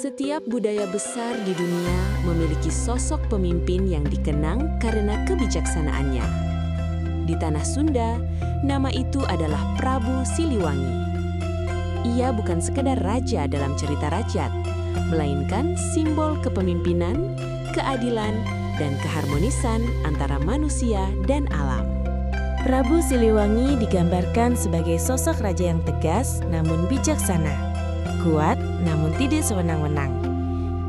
Setiap budaya besar di dunia memiliki sosok pemimpin yang dikenang karena kebijaksanaannya. Di tanah Sunda, nama itu adalah Prabu Siliwangi. Ia bukan sekedar raja dalam cerita rakyat, melainkan simbol kepemimpinan, keadilan, dan keharmonisan antara manusia dan alam. Prabu Siliwangi digambarkan sebagai sosok raja yang tegas namun bijaksana, kuat namun tidak sewenang-wenang.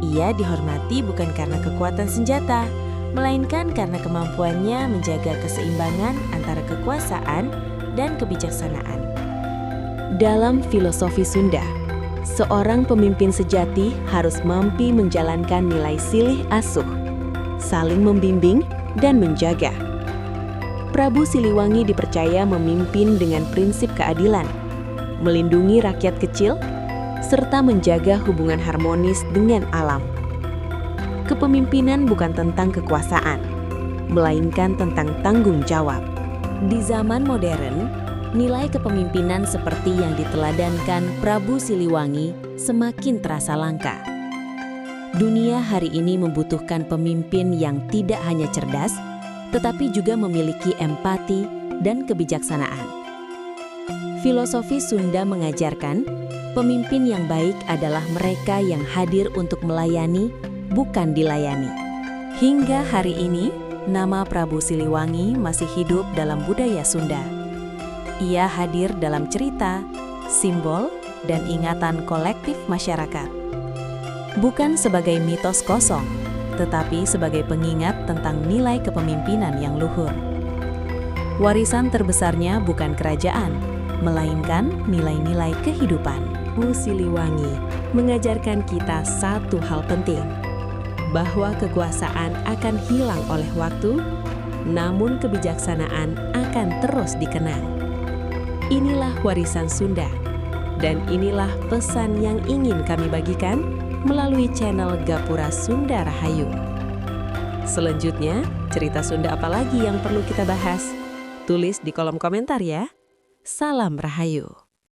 Ia dihormati bukan karena kekuatan senjata, melainkan karena kemampuannya menjaga keseimbangan antara kekuasaan dan kebijaksanaan. Dalam filosofi Sunda, seorang pemimpin sejati harus mampu menjalankan nilai silih asuh, saling membimbing dan menjaga. Prabu Siliwangi dipercaya memimpin dengan prinsip keadilan, melindungi rakyat kecil, serta menjaga hubungan harmonis dengan alam. Kepemimpinan bukan tentang kekuasaan, melainkan tentang tanggung jawab. Di zaman modern, nilai kepemimpinan seperti yang diteladankan Prabu Siliwangi semakin terasa langka. Dunia hari ini membutuhkan pemimpin yang tidak hanya cerdas, tetapi juga memiliki empati dan kebijaksanaan. Filosofi Sunda mengajarkan, pemimpin yang baik adalah mereka yang hadir untuk melayani, bukan dilayani. Hingga hari ini, nama Prabu Siliwangi masih hidup dalam budaya Sunda. Ia hadir dalam cerita, simbol, dan ingatan kolektif masyarakat. Bukan sebagai mitos kosong, tetapi sebagai pengingat tentang nilai kepemimpinan yang luhur. Warisan terbesarnya bukan kerajaan, melainkan nilai-nilai kehidupan. Prabu Siliwangi mengajarkan kita satu hal penting, bahwa kekuasaan akan hilang oleh waktu, namun kebijaksanaan akan terus dikenang. Inilah warisan Sunda, dan inilah pesan yang ingin kami bagikan melalui channel Gapura Sunda Rahayu. Selanjutnya, cerita Sunda apa lagi yang perlu kita bahas? Tulis di kolom komentar ya. Salam Rahayu.